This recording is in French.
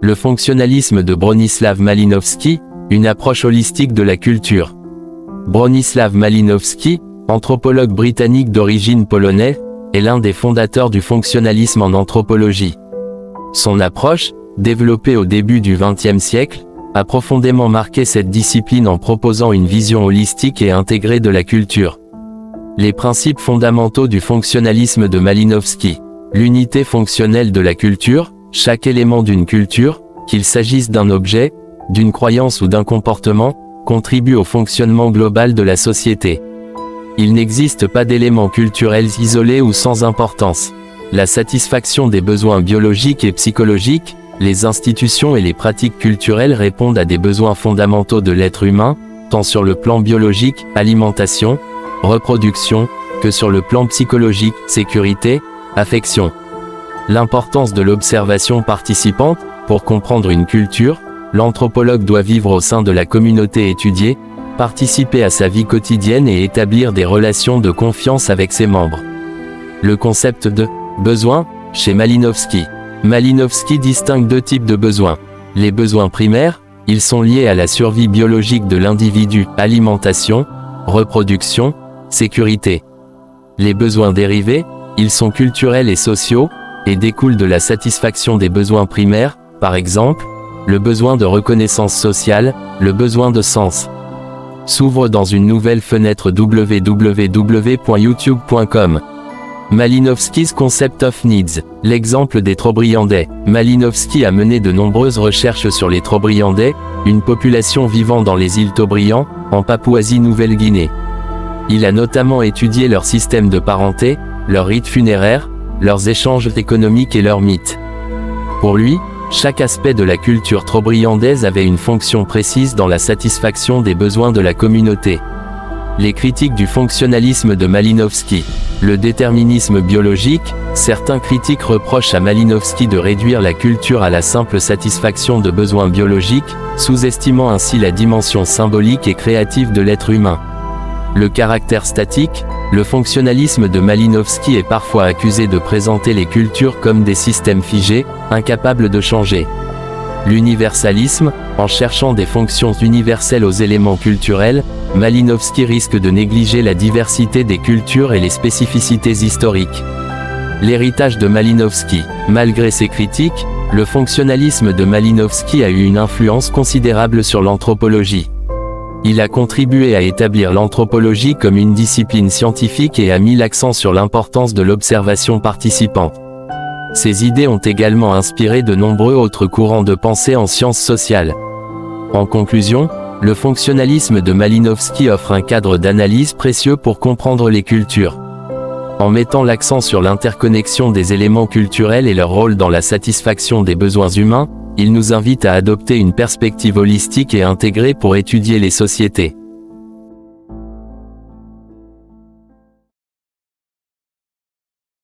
Le fonctionnalisme de Bronisław Malinowski, une approche holistique de la culture. Bronisław Malinowski, anthropologue britannique d'origine polonaise, est l'un des fondateurs du fonctionnalisme en anthropologie. Son approche, développée au début du XXe siècle, a profondément marqué cette discipline en proposant une vision holistique et intégrée de la culture. Les principes fondamentaux du fonctionnalisme de Malinowski. L'unité fonctionnelle de la culture, chaque élément d'une culture, qu'il s'agisse d'un objet, d'une croyance ou d'un comportement, contribue au fonctionnement global de la société. Il n'existe pas d'éléments culturels isolés ou sans importance. La satisfaction des besoins biologiques et psychologiques, les institutions et les pratiques culturelles répondent à des besoins fondamentaux de l'être humain, tant sur le plan biologique, alimentation, reproduction, que sur le plan psychologique, sécurité, affection. L'importance de l'observation participante, pour comprendre une culture, l'anthropologue doit vivre au sein de la communauté étudiée, participer à sa vie quotidienne et établir des relations de confiance avec ses membres. Le concept de besoin, chez Malinowski. Malinowski distingue deux types de besoins. Les besoins primaires, ils sont liés à la survie biologique de l'individu, alimentation, reproduction, sécurité. Les besoins dérivés, ils sont culturels et sociaux, et découlent de la satisfaction des besoins primaires, par exemple, le besoin de reconnaissance sociale, le besoin de sens. S'ouvre dans une nouvelle fenêtre www.youtube.com. Malinowski's Concept of Needs, l'exemple des Trobriandais. Malinowski a mené de nombreuses recherches sur les Trobriandais, une population vivant dans les îles Trobriand, en Papouasie-Nouvelle-Guinée. Il a notamment étudié leur système de parenté, leurs rites funéraires, leurs échanges économiques et leurs mythes. Pour lui, chaque aspect de la culture trobriandaise avait une fonction précise dans la satisfaction des besoins de la communauté. Les critiques du fonctionnalisme de Malinowski. Le déterminisme biologique, certains critiques reprochent à Malinowski de réduire la culture à la simple satisfaction de besoins biologiques, sous-estimant ainsi la dimension symbolique et créative de l'être humain. Le caractère statique, le fonctionnalisme de Malinowski est parfois accusé de présenter les cultures comme des systèmes figés, incapables de changer. L'universalisme, en cherchant des fonctions universelles aux éléments culturels, Malinowski risque de négliger la diversité des cultures et les spécificités historiques. L'héritage de Malinowski. Malgré ses critiques, le fonctionnalisme de Malinowski a eu une influence considérable sur l'anthropologie. Il a contribué à établir l'anthropologie comme une discipline scientifique et a mis l'accent sur l'importance de l'observation participante. Ses idées ont également inspiré de nombreux autres courants de pensée en sciences sociales. En conclusion, le fonctionnalisme de Malinowski offre un cadre d'analyse précieux pour comprendre les cultures. En mettant l'accent sur l'interconnexion des éléments culturels et leur rôle dans la satisfaction des besoins humains, il nous invite à adopter une perspective holistique et intégrée pour étudier les sociétés.